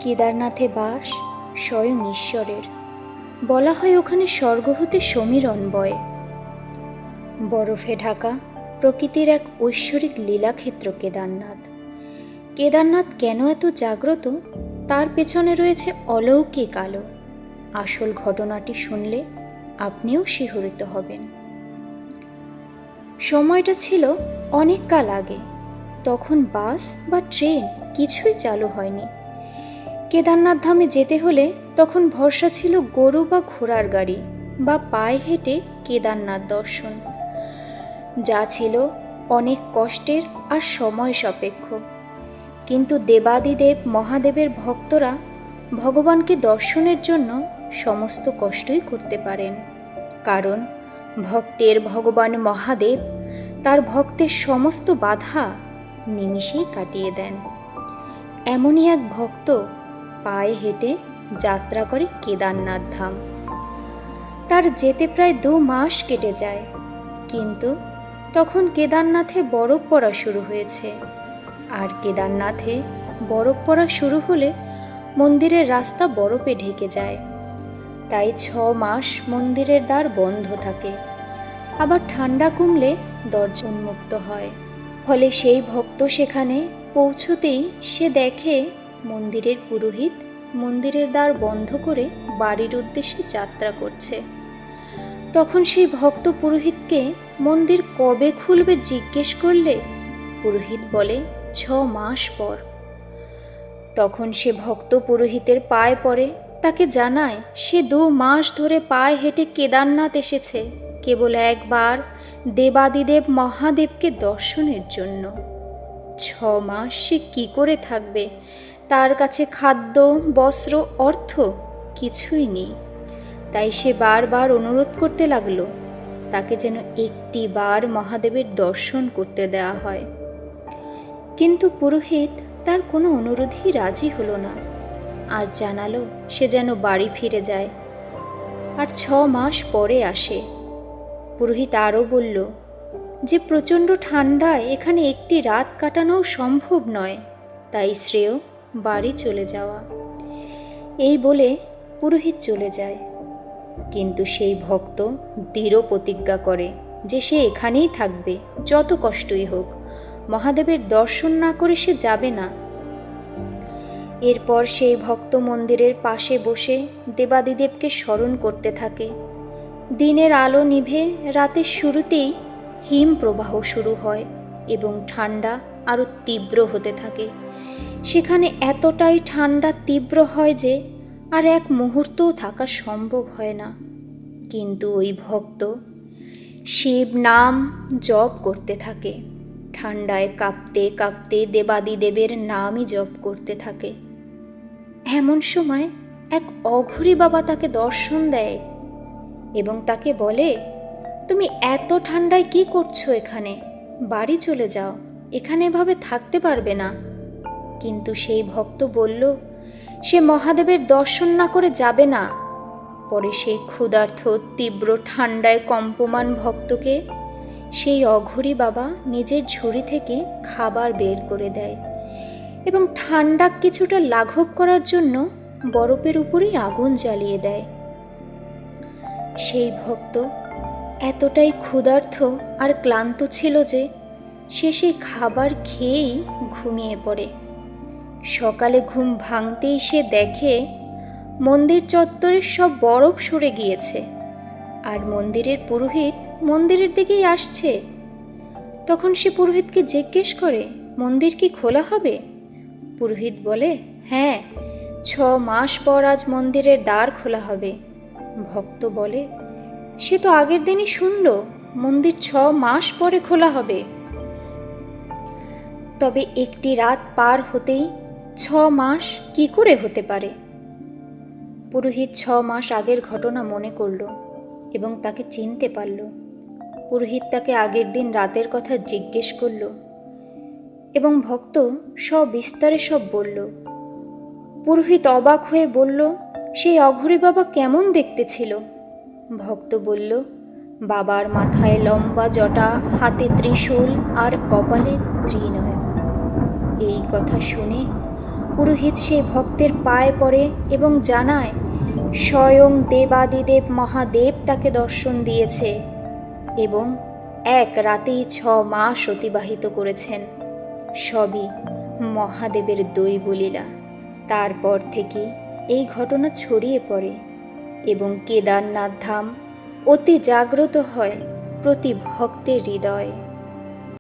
কেদারনাথে বাস স্বয়ং ঈশ্বরের। বলা হয় ওখানে স্বর্গ হতে সমীরণ বয়। বরফে ঢাকা প্রকৃতির এক ঐশ্বরিক লীলাক্ষেত্র কেদারনাথ। কেদারনাথ কেন এত জাগ্রত, তার পেছনে রয়েছে অলৌকিক আলো। আসল ঘটনাটি শুনলে আপনিও শিহরিত হবেন। সময়টা ছিল অনেক কাল আগে। তখন বাস বা ট্রেন কিছুই চালু হয়নি। কেদারনাথ ধামে যেতে হলে তখন ভরসা ছিল গরু বা ঘোড়ার গাড়ি বা পায়ে হেঁটে কেদারনাথ দর্শন, যা ছিল অনেক কষ্টের আর সময় সাপেক্ষ। কিন্তু দেবাদিদেব মহাদেবের ভক্তরা ভগবানকে দর্শনের জন্য সমস্ত কষ্টই করতে পারেন, কারণ ভক্তের ভগবান মহাদেব তার ভক্তের সমস্ত বাধা নিমিষেই কাটিয়ে দেন। এমনই এক ভক্ত পায়ে হেঁটে যাত্রা করে কেদারনাথ ধাম। তার যেতে প্রায় 2 মাস কেটে যায়, কিন্তু তখন কেদারনাথে বরফ পড়া শুরু হয়েছে। আর কেদারনাথে বরফ পড়া শুরু হলে মন্দিরের রাস্তা বরফে ঢেকে যায়। তাই 6 মাস মন্দিরের দ্বার বন্ধ থাকে। আবার ঠান্ডা কমলে দরজা উন্মুক্ত হয়। ফলে সেই ভক্ত সেখানে পৌঁছতেই সে দেখে মন্দিরের পুরোহিত মন্দিরের দ্বার বন্ধ করে বাড়ির উদ্দেশ্যে যাত্রা করছে। তখন সেই ভক্ত পুরোহিতকে মন্দির কবে খুলবে জিজ্ঞেস করলে পুরোহিত বলে 6 মাস পর। তখন সে ভক্ত পুরোহিতের পায়ে পড়ে, তাকে জানায় সে 2 মাস ধরে পায়ে হেঁটে কেদারনাথ এসেছে কেবল একবার দেবাদিদেব মহাদেবকে দর্শনের জন্য। 6 মাস সে কি করে থাকবে? তার কাছে খাদ্য, বস্ত্র, অর্থ কিছুই নেই। তাই সে বারবার অনুরোধ করতে লাগলো তাকে যেন একটি বার মহাদেবের দর্শন করতে দেওয়া হয়। কিন্তু পুরোহিত তার কোনো অনুরোধেই রাজি হলো না, আর জানালো সে যেন বাড়ি ফিরে যায় আর 6 মাস পরে আসে। পুরোহিত আরও বলল যে প্রচণ্ড ঠান্ডায় এখানে একটি রাত কাটানোও সম্ভব নয়, তাই শ্রেয় বাড়ি চলে যাওয়া। এই বলে পুরোহিত চলে যায়। কিন্তু সেই ভক্ত দৃঢ় প্রতিজ্ঞা করে যে সে এখানেই থাকবে, যত কষ্টই হোক, মহাদেবের দর্শন না করে সে যাবে না। এরপর সেই ভক্ত মন্দিরের পাশে বসে দেবাদিদেবকে স্মরণ করতে থাকে। দিনের আলো নিভে রাতের শুরুতেই হিম প্রবাহ শুরু হয় এবং ঠান্ডা আরও তীব্র হতে থাকে। সেখানে এতটাই ঠান্ডা তীব্র হয় যে আর এক মুহূর্তও থাকা সম্ভব হয় না। কিন্তু ওই ভক্ত শিব নাম জপ করতে থাকে। ঠান্ডায় কাঁপতে কাঁপতে দেবাদিদেবের নামই জপ করতে থাকে। এমন সময় এক অঘরী বাবা তাকে দর্শন দেয় এবং তাকে বলে, তুমি এত ঠান্ডায় কি করছো এখানে? বাড়ি চলে যাও, এখানে এভাবে থাকতে পারবে না। কিন্তু সেই ভক্ত বলল সে মহাদেবের দর্শন না করে যাবে না। পরে সেই ক্ষুধার্ত তীব্র ঠান্ডায় কম্পমান ভক্তকে সেই অঘরী বাবা নিজের ঝুড়ি থেকে খাবার বের করে দেয় এবং ঠান্ডা কিছুটা লাঘব করার জন্য বরফের উপরেই আগুন জ্বালিয়ে দেয়। সেই ভক্ত এতটাই ক্ষুধার্ত আর ক্লান্ত ছিল যে সে সেই খাবার খেয়েই ঘুমিয়ে পড়ে। সকালে ঘুম ভাঙতেই সে দেখে মন্দির চত্বরের সব বরফ সরে গিয়েছে আর মন্দিরের পুরোহিত মন্দিরের দিকেই আসছে। তখন সে পুরোহিতকে জিজ্ঞেস করে, মন্দির কি খোলা হবে? পুরোহিত বলে, হ্যাঁ, 6 মাস পর আজ মন্দিরের দ্বার খোলা হবে। ভক্ত বলে, সে তো আগের দিনই শুনল মন্দির 6 মাস পরে খোলা হবে। তবে একটি রাত পার হতেই 6 মাস কি করে হতে পারে? পুরোহিত 6 মাস আগের ঘটনা মনে করল এবং তাকে চিনতে পারল। পুরোহিত তাকে আগের দিন রাতের কথা জিজ্ঞেস করল এবং ভক্ত সবিস্তারে সব বলল। পুরোহিত অবাক হয়ে বলল, সেই অঘরী বাবা কেমন দেখতে ছিল? ভক্ত বলল, বাবার মাথায় লম্বা জটা, হাতে ত্রিশূল আর কপালে ত্রিনয়ন। এই কথা শুনে পুরোহিত সেই ভক্তের পায়ে পড়ে এবং জানায় স্বয়ং দেবাদিদেব মহাদেব তাকে দর্শন দিয়েছে এবং এক রাতেই 6 মাস অতিবাহিত করেছেন। সবই মহাদেবের দৈবলীলা। তারপর থেকে এই ঘটনা ছড়িয়ে পড়ে এবং কেদারনাথ ধাম অতি জাগ্রত হয় প্রতি ভক্তের হৃদয়ে।